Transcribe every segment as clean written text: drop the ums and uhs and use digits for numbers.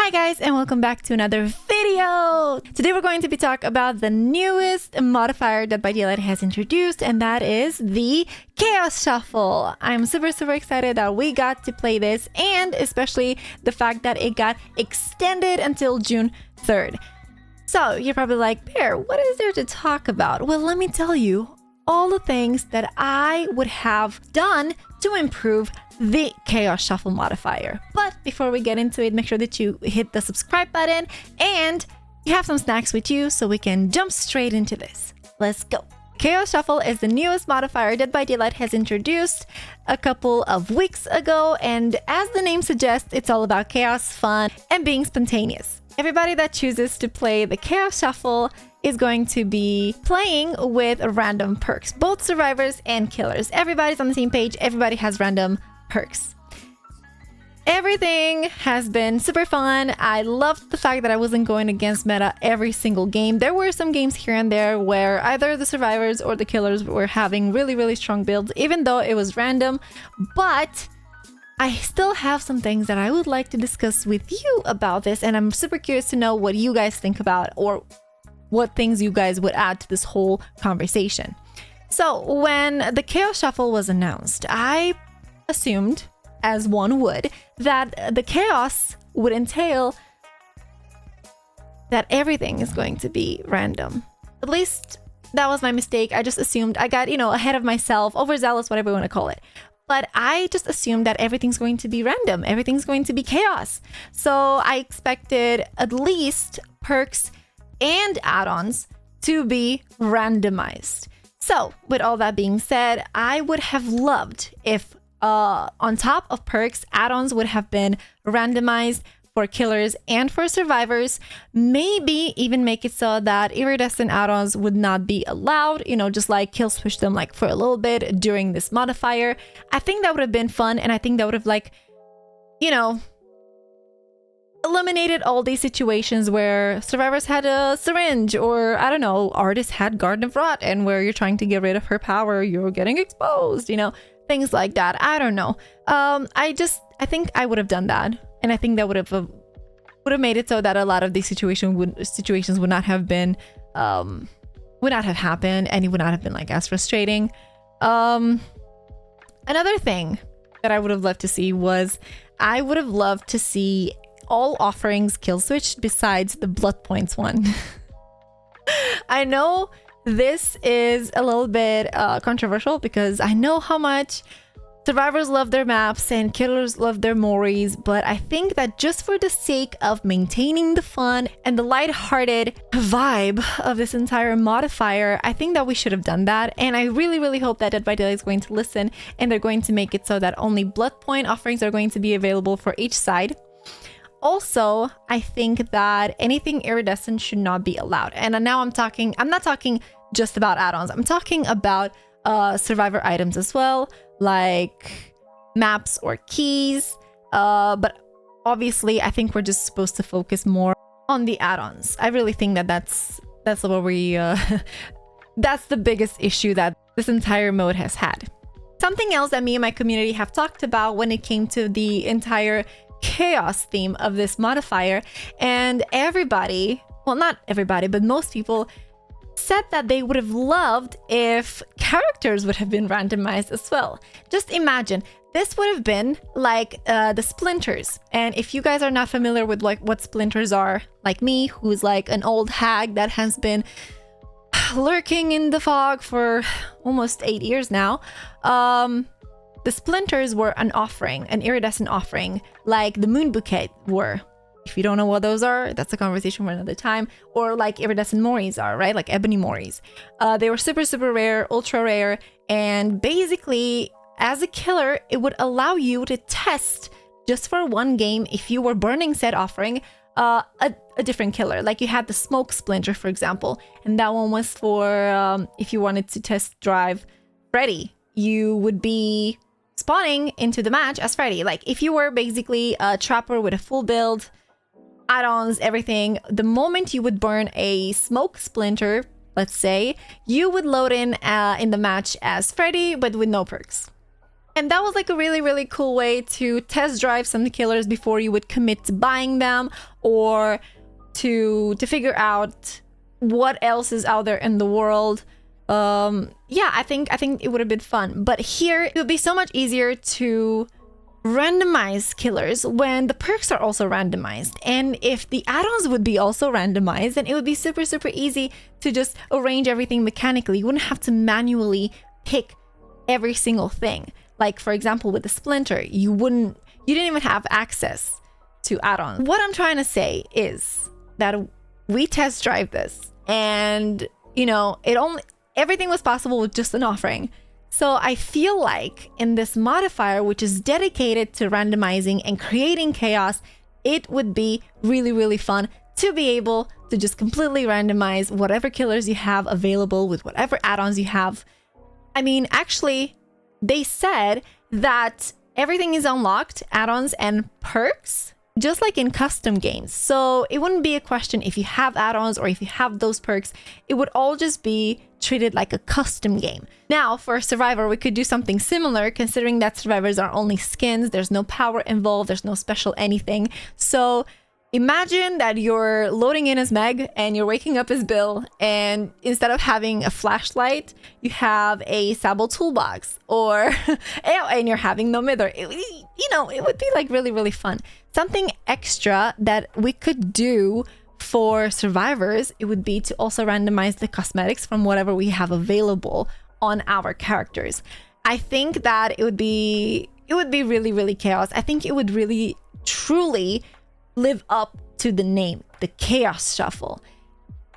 Hi guys, and welcome back to another video. Today we're going to be talking about the newest modifier that Dead by Daylight has introduced, and that is the Chaos Shuffle. I'm super excited that we got to play this, and especially the fact that it got extended until June 3rd. So you're probably like, Bear, what is there to talk about? Well, let me tell you all the things that I would have done to improve the Chaos Shuffle modifier. But before we get into it, make sure that you hit the subscribe button and you have some snacks with you so we can jump straight into this. Let's go. Chaos Shuffle is the newest modifier Dead by Daylight has introduced a couple of weeks ago, and as the name suggests, it's all about chaos, fun, and being spontaneous. Everybody that chooses to play the Chaos Shuffle is going to be playing with random perks, both survivors and killers. Everybody's on the same page, everybody has random perks. Everything has been super fun. I loved the fact that I wasn't going against meta every single game. There were some games here and there where either the survivors or the killers were having really strong builds, even though it was random. But I still have some things that I would like to discuss with you about this, and I'm super curious to know what you guys think about or what things you guys would add to this whole conversation. So when the Chaos Shuffle was announced, I assumed, as one would, that the chaos would entail that everything is going to be random. At least that was my mistake. I just assumed. I got, ahead of myself, overzealous, whatever you want to call it. But I just assumed that everything's going to be random. Everything's going to be chaos. So I expected at least perks and add-ons to be randomized. So with all that being said, I would have loved if on top of perks, add-ons would have been randomized for killers and for survivors. Maybe even make it so that iridescent add-ons would not be allowed, just like kill switch them like for a little bit during this modifier. I think that would have been fun, and I think that would have eliminated all these situations where survivors had a syringe, or I don't know, artists had Garden of Rot, and where you're trying to get rid of her power, you're getting exposed, things like that. I don't know. I think I would have done that, and I think that would have made it so that a lot of these situations would not have been would not have happened, and it would not have been like as frustrating. Another thing that I would have loved to see was I would have loved to see all offerings kill switched besides the blood points one. I know this is a little bit controversial because I know how much survivors love their maps and killers love their moris, but I think that just for the sake of maintaining the fun and the lighthearted vibe of this entire modifier, I think that we should have done that. And I really hope that Dead by Daylight is going to listen, and they're going to make it so that only blood point offerings are going to be available for each side. Also, I think that anything iridescent should not be allowed. And now I'm not talking just about add-ons. I'm talking about survivor items as well, like maps or keys. But obviously, I think we're just supposed to focus more on the add-ons. I really think that that's what we that's the biggest issue that this entire mode has had. Something else that me and my community have talked about when it came to the entire chaos theme of this modifier, and everybody, well, not everybody, but most people said that they would have loved if characters would have been randomized as well. Just imagine, this would have been like the splinters. And if you guys are not familiar with like what splinters are, like me, who's like an old hag that has been lurking in the fog for almost 8 years now, the splinters were an offering, an iridescent offering, like the moon bouquet were. If you don't know what those are, that's a conversation for another time. Or like iridescent moris are, right? Like ebony moris. They were super rare, ultra rare. And basically, as a killer, it would allow you to test just for one game, if you were burning said offering, a different killer. Like you had the smoke splinter, for example. And that one was for if you wanted to test drive Freddy, you would be spawning into the match as Freddy. Like if you were basically a trapper with a full build, add-ons, everything, the moment you would burn a smoke splinter, let's say, you would load in the match as Freddy, but with no perks. And that was like a really, really cool way to test drive some killers before you would commit to buying them, or to figure out what else is out there in the world. Yeah, I think it would have been fun. But here it would be so much easier to randomize killers when the perks are also randomized. And if the add-ons would be also randomized, then it would be super, super easy to just arrange everything mechanically. You wouldn't have to manually pick every single thing. Like, for example, with the Splinter, you didn't even have access to add-ons. What I'm trying to say is that we test drive this, and you know, everything was possible with just an offering. So I feel like in this modifier, which is dedicated to randomizing and creating chaos, it would be really, really fun to be able to just completely randomize whatever killers you have available with whatever add-ons you have. I mean, actually, they said that everything is unlocked, add-ons and perks, just like in custom games. So it wouldn't be a question if you have add-ons or if you have those perks. It would all just be treated like a custom game. Now, for Survivor, we could do something similar, considering that Survivors are only skins. There's no power involved. There's no special anything. So imagine that you're loading in as Meg and you're waking up as Bill, and instead of having a flashlight, you have a Sable toolbox, or and you're having no mither. It would be like really, really fun. Something extra that we could do for Survivors, it would be to also randomize the cosmetics from whatever we have available on our characters. I think that it would be really, really chaos. I think it would really, truly live up to the name, the Chaos Shuffle.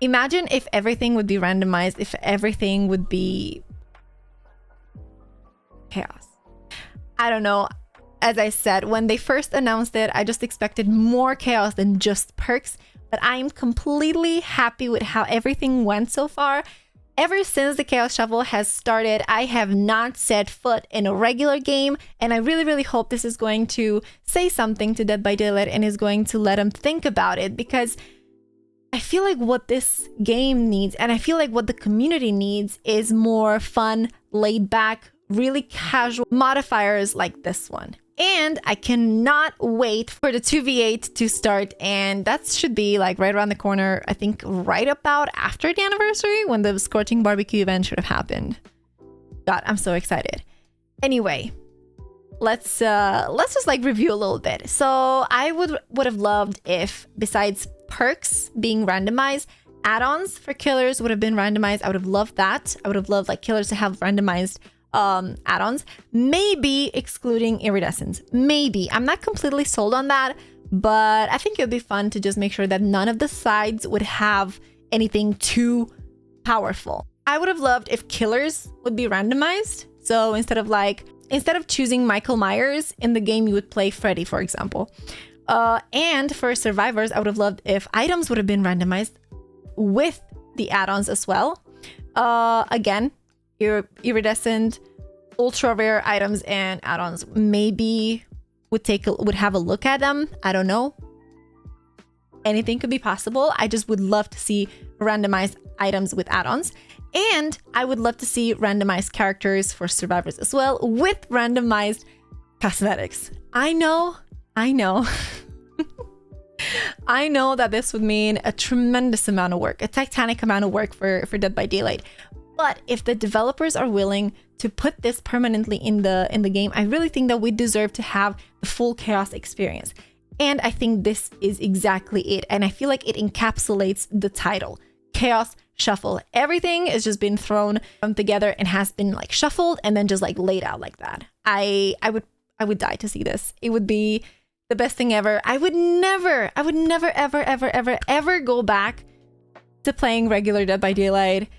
Imagine if everything would be randomized, if everything would be chaos. I don't know. As I said, when they first announced it, I just expected more chaos than just perks, but I'm completely happy with how everything went so far. Ever since the Chaos Shuffle has started, I have not set foot in a regular game, and I really, really hope this is going to say something to Dead by Daylight and is going to let them think about it, because I feel like what this game needs, and I feel like what the community needs, is more fun, laid back, really casual modifiers like this one. And I cannot wait for the 2v8 to start, and that should be like right around the corner. I think right about after the anniversary, when the Scorching Barbecue event should have happened. God, I'm so excited. Anyway, let's just like review a little bit. So I would have loved if, besides perks being randomized, add-ons for killers would have been randomized. I would have loved that. I would have loved like killers to have randomized add-ons, maybe excluding iridescence. Maybe. I'm not completely sold on that, but I think it would be fun to just make sure that none of the sides would have anything too powerful. I would have loved if killers would be randomized. So instead of choosing Michael Myers in the game, you would play Freddy, for example. And for Survivors, I would have loved if items would have been randomized with the add-ons as well. Again, iridescent, ultra rare items and add-ons. Maybe would have a look at them. I don't know. Anything could be possible. I just would love to see randomized items with add-ons, and I would love to see randomized characters for Survivors as well, with randomized cosmetics. I know I know that this would mean a tremendous amount of work, a titanic amount of work for Dead by Daylight. But if the developers are willing to put this permanently in the game, I really think that we deserve to have the full chaos experience. And I think this is exactly it. And I feel like it encapsulates the title, Chaos Shuffle. Everything has just been thrown together and has been like shuffled and then just like laid out like that. I would die to see this. It would be the best thing ever. I would never, ever go back to playing regular Dead by Daylight.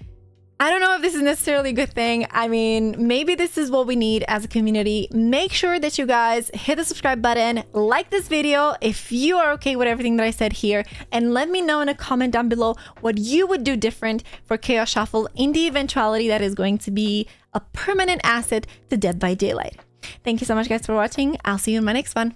I don't know if this is necessarily a good thing. I mean, maybe this is what we need as a community. Make sure that you guys hit the subscribe button, like this video if you are okay with everything that I said here, and let me know in a comment down below what you would do different for Chaos Shuffle in the eventuality that is going to be a permanent asset to Dead by Daylight. Thank you so much guys for watching. I'll see you in my next one.